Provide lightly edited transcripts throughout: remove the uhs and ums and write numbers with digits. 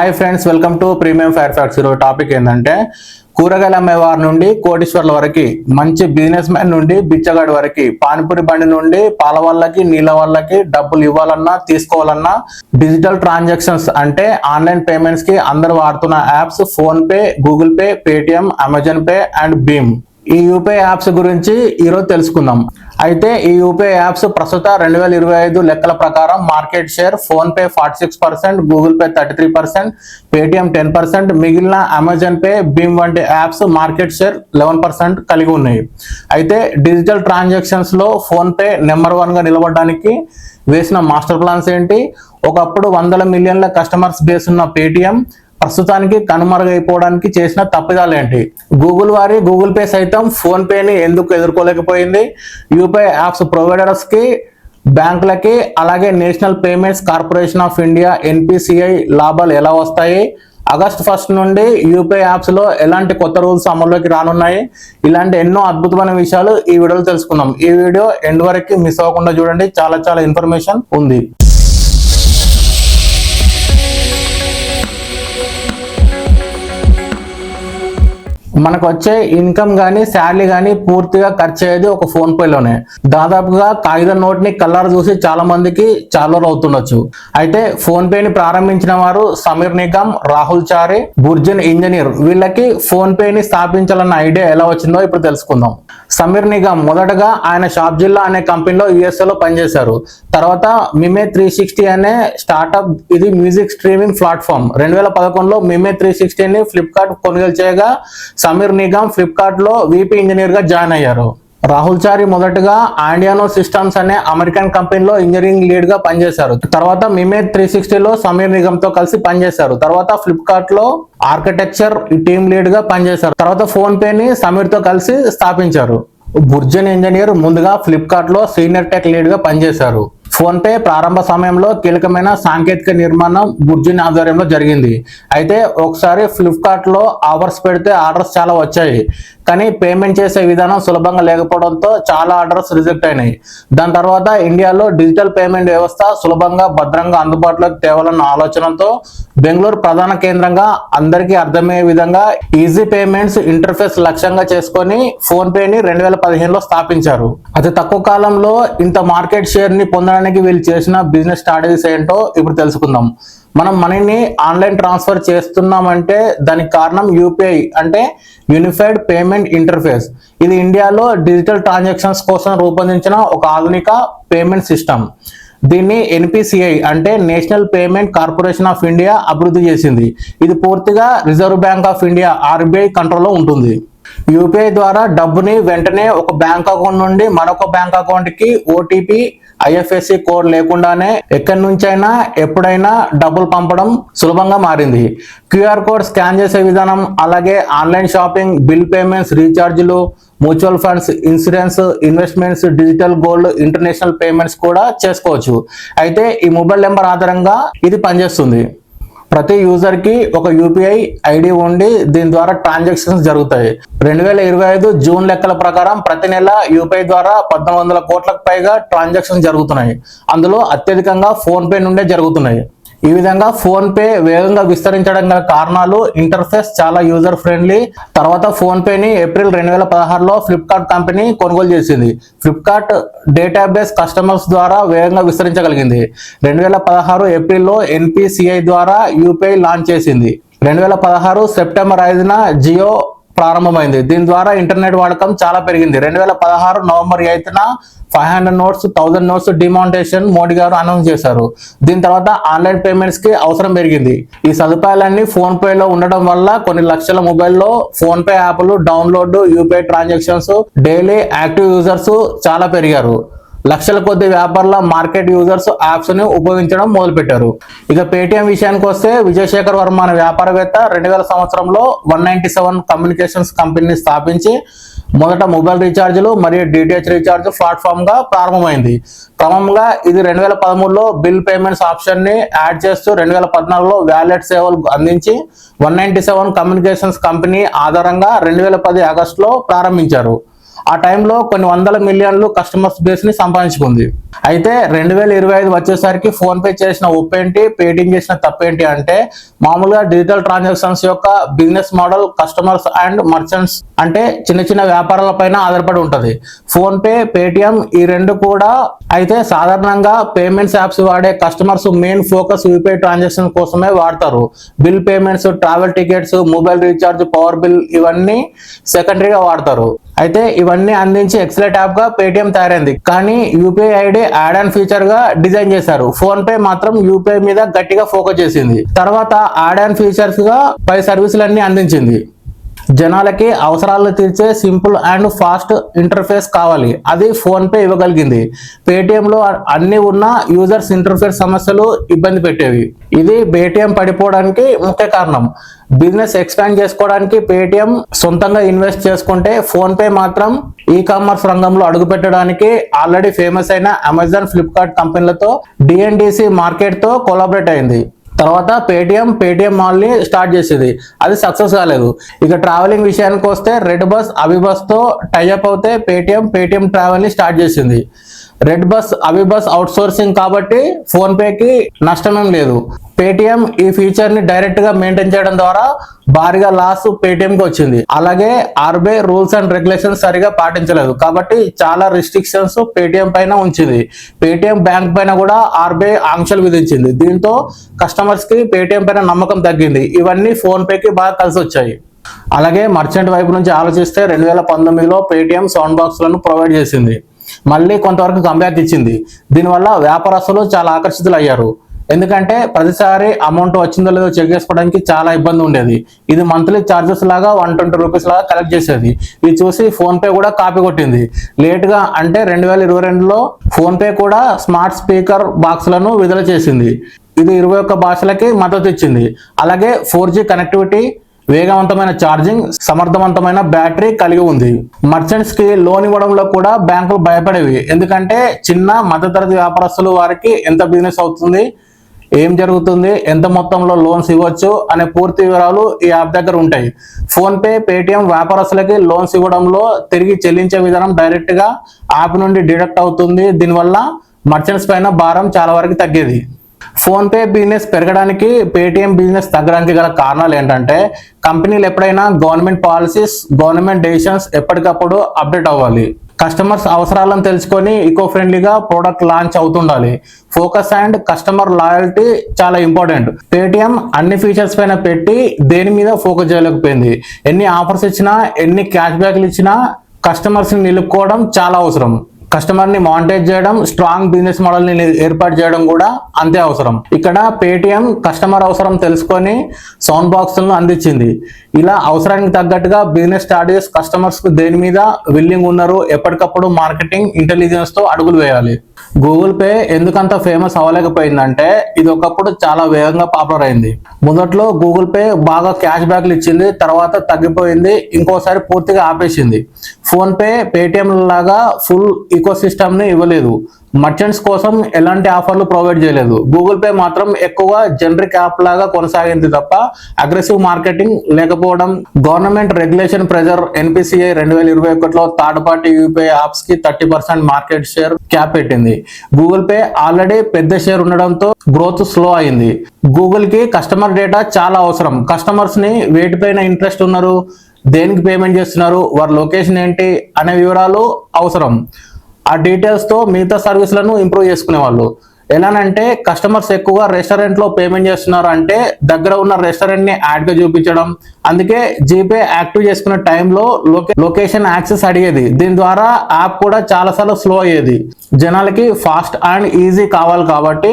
Hi friends, welcome to premium fire facts. ఈరోజు topic ఏంటంటే కూరగాయల అమ్మేవారి నుండి కోటీశ్వర్ల వరకు, మంచి బిజినెస్ మ్యాన్ నుండి బిచ్చగాడి వరకు, పానిపూరి బండి నుండి పాల వాళ్ళకి నీళ్ళ వాళ్ళకి డబ్బులు ఇవ్వాలన్నా తీసుకోవాలన్నా డిజిటల్ ట్రాన్సాక్షన్స్ అంటే ఆన్లైన్ పేమెంట్స్ కి అందరు వాడుతున్న apps PhonePe, Google Pay, Paytm, Amazon Pay and భీమ్. ఈ యూపీఐ యాప్స్ గురించి ఈరోజు తెలుసుకుందాం. అయితే ఈ యూపీఐ యాప్స్ ప్రస్తుత 2025 లెక్కల ప్రకారం market share phone pay 46%, Google pay 33%, Paytm 10%, మిగిలిన అమెజాన్ పే, భీమ్ వంటి యాప్స్ మార్కెట్ షేర్ 11% కలిగి ఉన్నాయి. అయితే డిజిటల్ ట్రాన్సాక్షన్స్ లో ఫోన్ పే నెంబర్ 1 గా నిలబడడానికి వేసిన మాస్టర్ ప్లాన్స్ ఏంటి? ఒకప్పుడు వందల మిలియన్ల కస్టమర్స్ బేస్ ఉన్న పేటిఎం ప్రస్తుతానికి కనుమరుగైపోవడానికి చేసిన తప్పిదాలు ఏంటి? గూగుల్ పే సైతం ఫోన్ పేని ఎందుకు ఎదుర్కోలేకపోయింది? యూపీఐ యాప్స్ ప్రొవైడర్స్ కి, బ్యాంకులకి, అలాగే national payments corporation of India NPCI లాభాలు ఎలా వస్తాయి? ఆగస్ట్ 1 నుండి యూపీఐ యాప్స్ లో ఎలాంటి కొత్త రూల్స్ అమల్లోకి రానున్నాయి? ఇలాంటి ఎన్నో అద్భుతమైన విషయాలు ఈ వీడియోలో తెలుసుకుందాం. ఈ వీడియో ఎండ్ వరకు మిస్ అవ్వకుండా చూడండి, చాలా ఇన్ఫర్మేషన్ ఉంది. మనకు వచ్చే ఇన్కమ్ గానీ శాలరీ గానీ పూర్తిగా ఖర్చు అయ్యేది ఒక ఫోన్ పేలోనే. దాదాపుగా కాగితం నోట్ ని కలర్ చూసి చాలా మందికి చాలా అవుతుండొచ్చు. అయితే ఫోన్ పేని ప్రారంభించిన వారు సమీర్ నిగమ్, రాహుల్ చారి, బుర్జన్ ఇంజనీర్. వీళ్ళకి ఫోన్ పేని స్థాపించాలన్న ఐడియా ఎలా వచ్చిందో ఇప్పుడు తెలుసుకుందాం. సమీర్ నిగమ్ మొదటగా ఆయన షాప్జిల్లా అనే కంపెనీలో USA లో పనిచేశారు. తర్వాత మిమే 360 అనే స్టార్ట్అప్, ఇది మ్యూజిక్ స్ట్రీమింగ్ ప్లాట్ఫామ్. 2011లో మిమే 360 ని ఫ్లిప్కార్ట్ కొనుగోలు చేయగా సమీర్ నిగమ్ ఫ్లిప్కార్ట్ లో VP ఇంజనీర్ గా జాయిన్ అయ్యారు. రాహుల్ చారి మొదటగా ఆండియానో సిస్టమ్స్ అనే అమెరికన్ కంపెనీలో ఇంజనీరింగ్ లీడ్ గా పనిచేశారు. తర్వాత మిమే 360 లో సమీర్ నిగమ్ తో కలిసి పనిచేశారు. తర్వాత ఫ్లిప్కార్ట్ లో ఆర్కిటెక్చర్ టీమ్ లీడ్ గా పనిచేశారు. తర్వాత ఫోన్ పేని సమీర్ తో కలిసి స్థాపించారు. బుర్జన్ ఇంజనీర్ ముందుగా ఫ్లిప్కార్ట్ లో సీనియర్ టెక్ లీడ్ గా పనిచేశారు. ఫోన్ పే ప్రారంభ సమయంలో కీలకమైన సాంకేతిక నిర్మాణం బుర్జన్ ఆధ్వర్యంలో జరిగింది. అయితే ఒకసారి ఫ్లిప్కార్ట్ లో ఆఫర్స్ పెడితే ఆర్డర్స్ చాలా వచ్చాయి, కానీ పేమెంట్ చేసే విధానం సులభంగా లేకపోవడంతో చాలా ఆర్డర్స్ రిజెక్ట్ అయినాయి. దాని తర్వాత ఇండియాలో డిజిటల్ పేమెంట్ వ్యవస్థ సులభంగా భద్రంగా అందుబాటులోకి తేవాలన్న ఆలోచనతో బెంగళూరు ప్రధాన కేంద్రంగా అందరికీ అర్థమయ్యే విధంగా ఈజీ పేమెంట్స్ ఇంటర్ఫేస్ లక్ష్యంగా చేసుకొని ఫోన్ పేని 2015లో స్థాపించారు. అతి తక్కువ కాలంలో ఇంత మార్కెట్ షేర్ ని పొందడానికి వీళ్ళు చేసిన బిజినెస్ స్ట్రాటజీస్ ఏంటో ఇప్పుడు తెలుసుకుందాం. మనం మనీని ఆన్లైన్ ట్రాన్స్ఫర్ చేస్తున్నామంటే దానికి కారణం యూపీఐ అంటే యూనిఫైడ్ పేమెంట్ ఇంటర్ఫేస్. ఇది ఇండియాలో డిజిటల్ ట్రాన్సాక్షన్స్ కోసం రూపొందించిన ఒక ఆధునిక పేమెంట్ సిస్టమ్. దీన్ని NPCI అంటే national payment corporation of India అభివృద్ధి చేసింది. ఇది పూర్తిగా reserve bank of India RBI కంట్రోల్లో ఉంటుంది. యూపీఐ ద్వారా డబ్బుని వెంటనే ఒక బ్యాంక్ అకౌంట్ నుండి మరొక బ్యాంక్ అకౌంట్ కి OTP, IFSC కోడ్ లేకుండానే ఎక్కడి నుంచైనా ఎప్పుడైనా డబ్బులు పంపడం సులభంగా మారింది. QR కోడ్ స్కాన్ చేసే విధానం, అలాగే ఆన్లైన్ షాపింగ్, బిల్ పేమెంట్స్, రీఛార్జ్లు, mutual funds, insurance, investments, digital gold, international payments కూడా చేసుకోవచ్చు. అయితే ఈ మొబైల్ నెంబర్ ఆధారంగా ఇది పనిచేస్తుంది. ప్రతి యూజర్ కి ఒక UPI ID ఉండి దీని ద్వారా ట్రాన్సాక్షన్స్ జరుగుతాయి. 2025 జూన్ లెక్కల ప్రకారం ప్రతి నెల UPI ద్వారా 1400 కోట్లకు పైగా ట్రాన్సాక్షన్స్ జరుగుతున్నాయి. అందులో అత్యధికంగా ఫోన్ పే నుండే జరుగుతున్నాయి. ఈ విధంగా ఫోన్ పే వేగంగా విస్తరించడం గల కారణాలు ఇంటర్ఫేస్ చాలా యూజర్ ఫ్రెండ్లీ. తర్వాత ఫోన్ పేని ఏప్రిల్ 2016లో ఫ్లిప్కార్ట్ కంపెనీ కొనుగోలు చేసింది. ఫ్లిప్కార్ట్ డేటాబేస్ కస్టమర్స్ ద్వారా వేగంగా విస్తరించగలిగింది. 2016 ఏప్రిల్లో NPCI ద్వారా UPI లాంచ్ చేసింది. 2016 సెప్టెంబర్ 5న జియో ప్రారంభమైంది. దీని ద్వారా ఇంటర్నెట్ వాడకం చాలా పెరిగింది. 2016 నవంబర్ 8న 500 నోట్స్ 1000 నోట్స్ డిమానిటైజేషన్ మోడీ గారు అనౌన్స్ చేశారు. దీని తర్వాత ఆన్లైన్ పేమెంట్స్ కి అవసరం పెరిగింది. ఈ సదుపాయాలన్నీ ఫోన్ పేలో ఉండడం వల్ల కొన్ని లక్షల మొబైల్లో ఫోన్ పే యాప్లు download, UPI transactions, daily active users చాలా పెరిగారు. లక్షల కొద్ది వ్యాపారుల మార్కెట్ యూజర్స్ యాప్స్ ని ఉపయోగించడం మొదలుపెట్టారు. ఇక పేటిఎం విషయానికి వస్తే విజయశేఖర్ వర్మ అనే వ్యాపారవేత్త 2000 సంవత్సరంలో 197 కమ్యూనికేషన్స్ కంపెనీని స్థాపించి మొదట మొబైల్ రీఛార్జ్లు మరియు DTH రీఛార్జ్ ప్లాట్ఫామ్ గా ప్రారంభమైంది. క్రమంగా ఇది 2013లో బిల్ పేమెంట్స్ ఆప్షన్ ని యాడ్ చేస్తూ 2014లో వ్యాలెట్ సేవలు అందించి 197 కమ్యూనికేషన్స్ కంపెనీ ఆధారంగా 2010 ఆగస్టులో ప్రారంభించారు. ఆ టైంలో కొన్ని వందల మిలియన్లు కస్టమర్స్ బేస్ ని సంపాదించుకుంది. అయితే 2025 వచ్చేసరికి ఫోన్ పే చేసిన ఉప్పేంటి, పేటిఎం చేసిన తప్పేంటి అంటే మామూలుగా డిజిటల్ ట్రాన్సాక్షన్స్ యొక్క business model customers and merchants అంటే చిన్న చిన్న వ్యాపారాల పైన ఆధారపడి ఉంటది. ఫోన్ పే, పేటిఎం ఈ రెండు కూడా. అయితే సాధారణంగా పేమెంట్స్ యాప్స్ వాడే customers main focus UPI transaction కోసమే వాడతారు. Bill payments, travel tickets, mobile recharge, power bill ఇవన్నీ సెకండరీగా వాడతారు. అయితే ఇవన్నీ అందించి ఎక్సలెంట్ యాప్ గా పేటిఎం తయారైంది. కానీ UPI ID add on feature గా డిజైన్ చేశారు. ఫోన్ పే మాత్రం యూపీఐ మీద గట్టిగా ఫోకస్ చేసింది. తర్వాత యాడ్ ఆన్ ఫీచర్స్ గా పై సర్వీసులన్నీ అందించింది. జనాలకి అవసరాలను తీర్చే సింపుల్ అండ్ ఫాస్ట్ ఇంటర్ఫేస్ కావాలి, అది ఫోన్ పే ఇవ్వగలిగింది. పేటిఎం లో అన్ని ఉన్న యూజర్స్ ఇంటర్ఫేస్ సమస్యలు ఇబ్బంది పెట్టేవి. ఇది పేటిఎం పడిపోవడానికి ముఖ్య కారణం. బిజినెస్ ఎక్స్పాండ్ చేసుకోవడానికి పేటిఎం సొంతంగా ఇన్వెస్ట్ చేసుకుంటే, ఫోన్ పే మాత్రం ఈ కామర్స్ రంగంలో అడుగు పెట్టడానికి ఆల్రెడీ ఫేమస్ అయిన అమెజాన్, ఫ్లిప్కార్ట్ కంపెనీలతో డిఎన్డిసి మార్కెట్ తో కొలాబరేట్ అయింది. తర్వాత పేటిఎం మాల్ ని స్టార్ట్ చేసేది, అది సక్సెస్ కాలేదు. ఇక ట్రావెలింగ్ విషయానికి వస్తే రెడ్ బస్, అభిబస్ తో టైఅప్ అవుతే పేటిఎం ట్రావెల్ ని స్టార్ట్ చేసింది. Red bus, AbhiBus out sourcing కాబట్టి ఫోన్ పేకి నష్టమేం లేదు. పేటిఎం ఈ ఫీచర్ ని డైరెక్ట్ గా మెయింటైన్ చేయడం ద్వారా భారీగా లాస్ పేటిఎం కి వచ్చింది. అలాగే ఆర్బీఐ రూల్స్ అండ్ రెగ్యులేషన్స్ సరిగా పాటించలేదు కాబట్టి చాలా రిస్ట్రిక్షన్స్ పేటిఎం పైన ఉంచింది. పేటిఎం బ్యాంక్ పైన కూడా ఆర్బీఐ ఆంక్షలు విధించింది. దీంతో కస్టమర్స్ కి పేటిఎం పైన నమ్మకం తగ్గింది. ఇవన్నీ ఫోన్ పేకి బాగా కలిసి వచ్చాయి. అలాగే మర్చెంట్ వైపు నుంచి ఆలోచిస్తే 2019లో పేటిఎం సౌండ్ బాక్స్ లను ప్రొవైడ్ చేసింది. మళ్ళీ కొంతవరకు కంబ్యాక్ ఇచ్చింది. దీనివల్ల వ్యాపారస్తులు చాలా ఆకర్షితులు అయ్యారు. ఎందుకంటే ప్రతిసారి అమౌంట్ వచ్చిందో లేదో చెక్ చేసుకోవడానికి చాలా ఇబ్బంది ఉండేది. ఇది మంత్లీ ఛార్జెస్ లాగా 120 రూపీస్ లాగా కలెక్ట్ చేసేది. ఇది చూసి ఫోన్ పే కూడా కాపీ కొట్టింది. లేట్ గా అంటే 2022లో ఫోన్ పే కూడా స్మార్ట్ స్పీకర్ బాక్స్ లను విడుదల చేసింది. ఇది 21 భాషలకి మద్దతు ఇచ్చింది. అలాగే 4G కనెక్టివిటీ, వేగవంతమైన ఛార్జింగ్, సమర్థవంతమైన బ్యాటరీ కలిగి ఉంది. మర్చెంట్స్ కి లోన్ ఇవ్వడంలో కూడా బ్యాంకులు భయపడేవి. ఎందుకంటే చిన్న మధ్యతరగతి వ్యాపారస్తులు వారికి ఎంత బిజినెస్ అవుతుంది, ఏం జరుగుతుంది, ఎంత మొత్తంలో లోన్స్ ఇవ్వచ్చు అనే పూర్తి వివరాలు ఈ యాప్ దగ్గర ఉంటాయి. ఫోన్ పే, పేటిఎం వ్యాపారస్తులకి లోన్స్ ఇవ్వడంలో తిరిగి చెల్లించే విధానం డైరెక్ట్ గా యాప్ నుండి డిడక్ట్ అవుతుంది. దీనివల్ల మర్చెంట్స్ పైన భారం చాలా వరకు తగ్గేది. ఫోన్ పే బిజినెస్ పెరగడానికి, పేటిఎం బిజినెస్ తగ్గడానికి గల కారణాలు ఏంటంటే కంపెనీలు ఎప్పుడైనా గవర్నమెంట్ పాలసీస్, గవర్నమెంట్ డెసిషన్స్ ఎప్పటికప్పుడు అప్డేట్ అవ్వాలి. కస్టమర్స్ అవసరాలను తెలుసుకొని ఈకో ఫ్రెండ్లీగా ప్రోడక్ట్ లాంచ్ అవుతుండాలి. ఫోకస్ అండ్ కస్టమర్ లాయల్టీ చాలా ఇంపార్టెంట్. పేటిఎం అన్ని ఫీచర్స్ పైన పెట్టి దేని మీద ఫోకస్ చేయలేకపోయింది. ఎన్ని ఆఫర్స్ ఇచ్చినా, ఎన్ని క్యాష్ బ్యాక్లు ఇచ్చినా కస్టమర్స్ ని నిలుపుకోవడం చాలా అవసరం. కస్టమర్ ని మానిటైజ్ చేయడం, స్ట్రాంగ్ బిజినెస్ మోడల్ ని ఏర్పాటు చేయడం కూడా అంతే అవసరం. ఇక్కడ పేటిఎం కస్టమర్ అవసరం తెలుసుకొని సౌండ్ బాక్సులను అందించింది. ఇలా అవసరానికి తగ్గట్టుగా బిజినెస్ స్టార్ట్ చేసి కస్టమర్స్ కు దేని మీద విల్లింగ్ ఉన్నారు, ఎప్పటికప్పుడు మార్కెటింగ్ ఇంటెలిజెన్స్ తో అడుగులు వేయాలి. గూగుల్ పే ఎందుకంత ఫేమస్ అవ్వలేకపోయిందంటే ఇది ఒకప్పుడు చాలా వేగంగా పాపులర్ అయింది. మొదట్లో గూగుల్ పే బాగా క్యాష్ బ్యాక్లు ఇచ్చింది, తర్వాత తగ్గిపోయింది, ఇంకోసారి పూర్తిగా ఆపేసింది. ఫోన్ పే, పేటిఎం లాగా ఫుల్ ఈకో సిస్టమ్ ని ఇవ్వలేదు. మర్చెంట్స్ కోసం ఎలాంటి ఆఫర్లు ప్రొవైడ్ చేయలేదు. గూగుల్ పే మాత్రం ఎక్కువగా జనరిక్ యాప్ లాగా కొనసాగింది తప్ప అగ్రెసివ్ మార్కెటింగ్ లేకపోవడం. గవర్నమెంట్ రెగ్యులేషన్ ప్రెజర్, ఎన్పిసిఐ 2021లో థర్డ్ పార్టీ యూపీఐ యాప్స్ కి 30% మార్కెట్ షేర్ క్యాప్ పెట్టింది. గూగుల్ పే ఆల్రెడీ పెద్ద షేర్ ఉండడంతో గ్రోత్ స్లో అయింది. గూగుల్ కి కస్టమర్ డేటా చాలా అవసరం. కస్టమర్స్ ని వేటిపైన ఇంట్రెస్ట్ ఉన్నారు, దేనికి పేమెంట్ చేస్తున్నారు, వారి లొకేషన్ ఏంటి అనే వివరాలు అవసరం. ఆ డీటెయిల్స్ తో మిగతా సర్వీసులను ఇంప్రూవ్ చేసుకునే వాళ్ళు. ఎలానంటే కస్టమర్స్ ఎక్కువగా రెస్టారెంట్ లో పేమెంట్ చేస్తున్నారు అంటే దగ్గర ఉన్న రెస్టారెంట్ ని యాడ్ గా చూపించడం. అందుకే జీపే యాక్టివ్ చేసుకునే టైంలో లొకేషన్ యాక్సెస్ అడిగేది. దీని ద్వారా యాప్ కూడా చాలా సార్లు స్లో అయ్యేది. జనాలకి ఫాస్ట్ అండ్ ఈజీ కావాలి కాబట్టి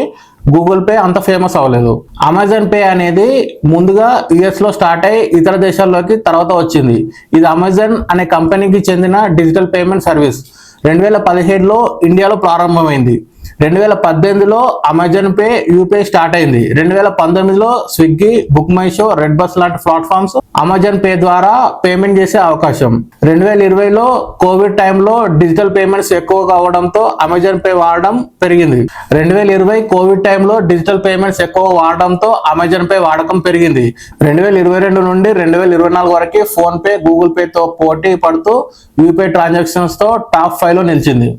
గూగుల్ పే అంత ఫేమస్ అవ్వలేదు. అమెజాన్ పే అనేది ముందుగా యుఎస్ లో స్టార్ట్ అయ్యి ఇతర దేశాల్లోకి తర్వాత వచ్చింది. ఇది అమెజాన్ అనే కంపెనీకి చెందిన డిజిటల్ పేమెంట్ సర్వీస్. 2017లో ఇండియాలో ప్రారంభమైంది. 2018లో అమెజాన్ పే యూపీఐ స్టార్ట్ అయింది. 2019లో Swiggy, BookMyShow, redBus లాంటి ప్లాట్ఫామ్స్ అమెజాన్ పే ద్వారా పేమెంట్ చేసే అవకాశం. 2020లో కోవిడ్ టైంలో డిజిటల్ పేమెంట్స్ ఎక్కువ కావడంతో అమెజాన్ పే వాడడం పెరిగింది. 2020 కోవిడ్ టైంలో డిజిటల్ పేమెంట్స్ ఎక్కువ వాడడంతో అమెజాన్ పే వాడకం పెరిగింది. 2022 నుండి 2024 వరకు ఫోన్ పే, గూగుల్ పే తో పోటీ పడుతూ యూపీఐ ట్రాన్సాక్షన్స్ తో టాప్ 5 లో నిలిచింది.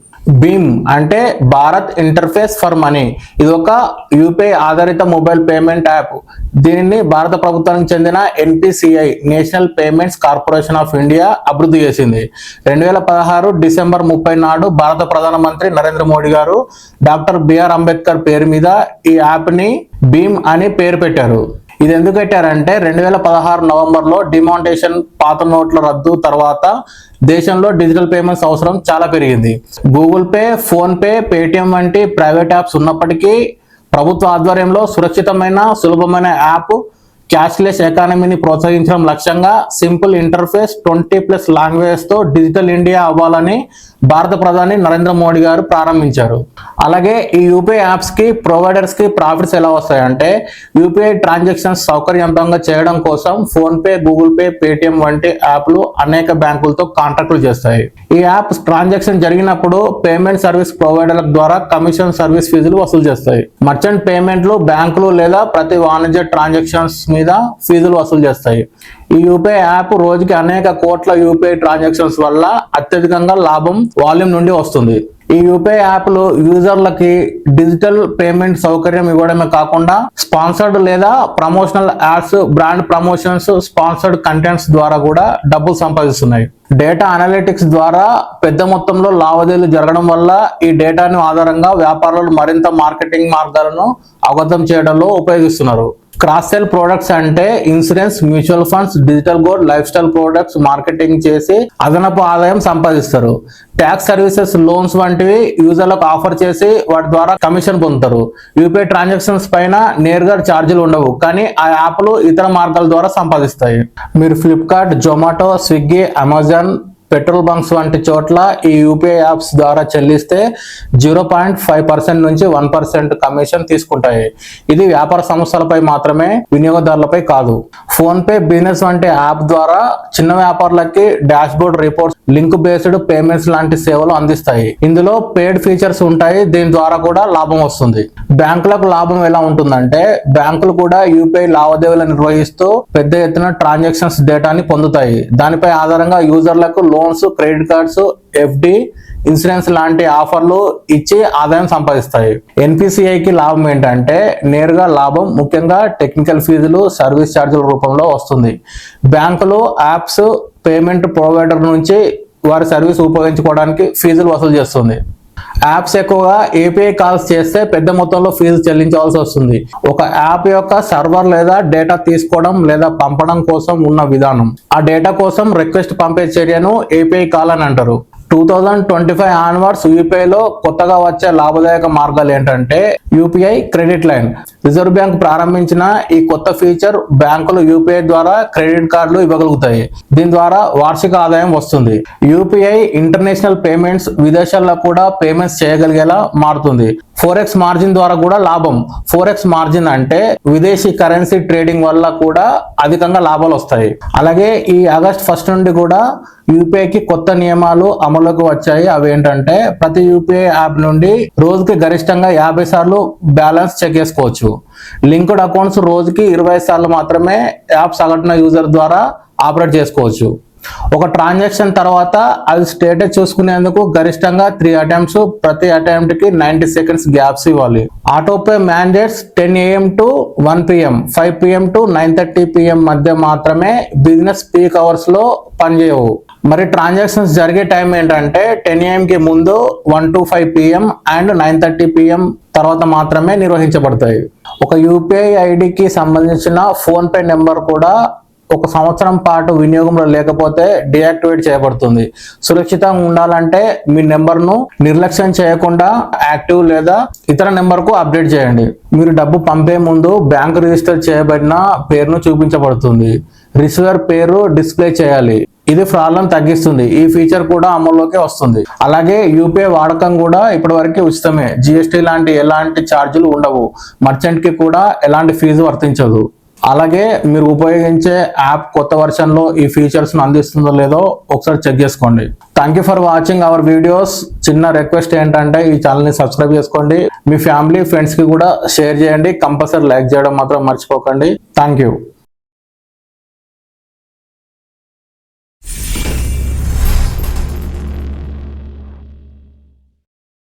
భీమ్ అంటే భారత్ ఇంటర్ఫేస్ ఫర్ మనీ. ఇది ఒక యూపీఐ ఆధారిత మొబైల్ పేమెంట్ యాప్. దీనిని భారత ప్రభుత్వానికి చెందిన NPCI national payments corporation of India అభివృద్ధి చేసింది. 2016 డిసెంబర్ 30 నాడు భారత ప్రధానమంత్రి నరేంద్ర మోడీ గారు డాక్టర్ బిఆర్ అంబేద్కర్ పేరు మీద ఈ యాప్ ని భీమ్ అని పేరు పెట్టారు. ఇది ఎందుకు పెట్టారంటే 2016 నవంబర్లో డిమానిటైజేషన్, పాత నోట్ల రద్దు తర్వాత దేశంలో డిజిటల్ పేమెంట్స్ అవసరం చాలా పెరిగింది. Google pay, phone pay, Paytm వంటి ప్రైవేట్ యాప్స్ ఉన్నప్పటికీ ప్రభుత్వ ఆధ్వర్యంలో సురక్షితమైన, సులభమైన యాప్ క్యాష్లెస్ ఎకానమీని ప్రోత్సహించడం లక్ష్యంగా సింపుల్ ఇంటర్ఫేస్ 20+ లాంగ్వేజెస్ తో డిజిటల్ ఇండియా అవ్వాలని భారత ప్రధాని నరేంద్ర మోడీ గారు ప్రారంభించారు. అలాగే ఈ యూపీఐ యాప్స్ కి, ప్రొవైడర్స్ కి ప్రాఫిట్స్ ఎలా వస్తాయంటే యూపీఐ ట్రాన్సాక్షన్స్ సౌకర్యవంతంగా చేయడం కోసం phone pay, Google Pay, Paytm వంటి యాప్లు అనేక బ్యాంకులతో కాంట్రాక్టులు చేస్తాయి. ఈ యాప్ ట్రాన్సాక్షన్ జరిగినప్పుడు పేమెంట్ సర్వీస్ ప్రొవైడర్ల ద్వారా కమిషన్, సర్వీస్ ఫీజులు వసూలు చేస్తాయి. మర్చెంట్ పేమెంట్లు బ్యాంకులు లేదా ప్రతి వాణిజ్య ట్రాన్సాక్షన్స్ మీద ఫీజులు వసూలు చేస్తాయి. ఈ యూపీఐ యాప్ రోజుకి అనేక కోట్ల యూపీఐ ట్రాన్సాక్షన్స్ వల్ల అత్యధికంగా లాభం వాల్యూమ్ నుండి వస్తుంది. ఈ యూపీఐ యాప్లు యూజర్లకి డిజిటల్ పేమెంట్ సౌకర్యం ఇవ్వడమే కాకుండా స్పాన్సర్డ్ లేదా promotional ads, brand promotions, sponsored contents ద్వారా కూడా డబ్బులు సంపాదిస్తున్నాయి. డేటా అనలిటిక్స్ ద్వారా పెద్ద మొత్తంలో లావాదేవీలు జరగడం వల్ల ఈ డేటాను ఆధారంగా వ్యాపారులు మరింత మార్కెటింగ్ మార్గాలను అవగతం చేయడంలో ఉపయోగిస్తున్నారు. క్రాస్ సెల్ ప్రొడక్ట్స్ అంటే insurance, mutual funds, digital gold, life style products marketing చేసి అదనపు ఆదాయం సంపాదిస్తారు. ట్యాక్స్ సర్వీసెస్, లోన్స్ వంటివి యూజర్లకు ఆఫర్ చేసి వాటి ద్వారా కమిషన్ పొందుతారు. యూపీఐ ట్రాన్సాక్షన్స్ పైన నేరుగా ఛార్జీలు ఉండవు, కానీ ఆ యాప్లు ఇతర మార్గాల ద్వారా సంపాదిస్తాయి. మీరు Flipkart, Zomato, Swiggy, Amazon, petrol bunks వంటి చోట్ల ఈ యూపీఐ యాప్స్ ద్వారా చెల్లిస్తే 0.5% నుంచి 1% కమిషన్ తీసుకుంటాయి. ఇది వ్యాపార సంస్థలపై మాత్రమే, వినియోగదారులపై కాదు. ఫోన్ పే బిజినెస్ వంటి యాప్ ద్వారా చిన్న వ్యాపారులకి dashboard reports, link based payments లాంటి సేవలు అందిస్తాయి. ఇందులో పెయిడ్ ఫీచర్స్ ఉంటాయి. దీని ద్వారా కూడా లాభం వస్తుంది. బ్యాంకులకు లాభం ఎలా ఉంటుందంటే బ్యాంకులు కూడా యూపీఐ లావాదేవీలు నిర్వహిస్తూ పెద్ద ఎత్తున ట్రాన్సాక్షన్స్ డేటాని పొందుతాయి. దానిపై ఆధారంగా యూజర్లకు loans, credit cards, FD, insurance లాంటి ఆఫర్లు ఇచ్చి ఆదాయం సంపాదిస్తాయి. ఎన్పిసిఐకి లాభం ఏంటంటే నేరుగా లాభం ముఖ్యంగా టెక్నికల్ ఫీజులు, సర్వీస్ ఛార్జీల రూపంలో వస్తుంది. బ్యాంకులు యాప్స్ పేమెంట్ ప్రొవైడర్ నుంచి వారి సర్వీస్ ఉపయోగించుకోవడానికి ఫీజులు వసూలు చేస్తుంది. యాప్స్ ఎక్కువగా ఏపీఐ కాల్స్ చేస్తే పెద్ద మొత్తంలో ఫీజు చెల్లించవలసి వస్తుంది. ఒక యాప్ యొక్క సర్వర్ లేదా డేటా తీసుకోవడం లేదా పంపడం కోసం ఉన్న విధానం. ఆ డేటా కోసం రిక్వెస్ట్ పంపే చర్యను ఏపీఐ కాల్ అని అంటారు. 2025 ఆన్వర్డ్స్ యూపీఐలో కొత్తగా వచ్చే లాభదాయక మార్గాలు ఏంటంటే UPI credit line. Reserve bank ప్రారంభించిన ఈ కొత్త ఫీచర్ బ్యాంకులు యూపీఐ ద్వారా క్రెడిట్ కార్డులు ఇవ్వగలుగుతాయి. దీని ద్వారా వార్షిక ఆదాయం వస్తుంది. యూపీఐ ఇంటర్నేషనల్ పేమెంట్స్, విదేశాల్లో కూడా పేమెంట్స్ చేయగలిగేలా మారుతుంది. ఫోరెక్స్ మార్జిన్ ద్వారా కూడా లాభం. ఫోరెక్స్ మార్జిన్ అంటే విదేశీ కరెన్సీ ట్రేడింగ్ వల్ల కూడా అధికంగా లాభాలు వస్తాయి. అలాగే ఈ ఆగస్ట్ 1 నుండి కూడా యూపీఐకి కొత్త నియమాలు అమలులోకి వచ్చాయి. అవి ఏంటంటే ప్రతి యూపీఐ యాప్ నుండి రోజుకి గరిష్టంగా 50 సార్లు బ్యాలెన్స్ చెక్ చేసుకోవచ్చు. లింక్డ్ అకౌంట్స్ రోజుకి 20 సార్లు మాత్రమే యాప్ సగటున యూజర్ ద్వారా ఆపరేట్ చేసుకోవచ్చు. ఒక ట్రాన్సాక్షన్ తర్వాత అది స్టేటస్ చూసుకునేందుకు గరిష్టంగా 3 అటెంప్ట్స్, ప్రతి అటెంప్ట్ కి 90 సెకండ్స్ గ్యాప్స్ ఇవ్వాలి. Autopay mandates 10 AM to 1 PM, 5 PM to 9:30 PM మధ్య మాత్రమే బిజినెస్ పీక్ అవర్స్ లో పనిచేయవు. మరి ట్రాన్సాక్షన్స్ జరిగే టైం ఏంటంటే 10 AM కి ముందు, 1 to 5 PM అండ్ 9:30 PM తర్వాత మాత్రమే నిర్వహించబడతాయి. ఒక యూపీఐ ఐడికి సంబంధించిన ఫోన్ పే నెంబర్ కూడా 1 సంవత్సరం పాటు వినియోగంలో లేకపోతే డియాక్టివేట్ చేయబడుతుంది. సురక్షితంగా ఉండాలంటే మీ నెంబర్ను నిర్లక్ష్యం చేయకుండా యాక్టివ్ లేదా ఇతర నెంబర్కు అప్డేట్ చేయండి. మీరు డబ్బు పంపే ముందు బ్యాంకు రిజిస్టర్ చేయబడిన పేరును చూపించబడుతుంది. రిసీవర్ పేరు డిస్ప్లే చేయాలి. ఇది ఫ్రాడ్లను తగ్గిస్తుంది. ఈ ఫీచర్ కూడా అమల్లోకి వస్తుంది. అలాగే యూపీఐ వాడకం కూడా ఇప్పటివరకు ఉచితమే. జిఎస్టీ లాంటి ఎలాంటి ఛార్జీలు ఉండవు. మర్చెంట్ కి కూడా ఎలాంటి ఫీజు వర్తించదు. అలాగే మీరు ఉపయోగించే యాప్ కొత్త వర్షన్ లో ఈ ఫీచర్స్ అందిస్తుందో లేదో ఒకసారి చెక్ చేసుకోండి. Thank you for watching our videos. చిన్న రిక్వెస్ట్ ఏంటంటే ఈ ఛానల్ ని సబ్స్క్రైబ్ చేసుకోండి. మీ ఫ్యామిలీ ఫ్రెండ్స్ కి కూడా షేర్ చేయండి. కంపల్సరీ లైక్ చేయడం మాత్రం మర్చిపోకండి. Thank you.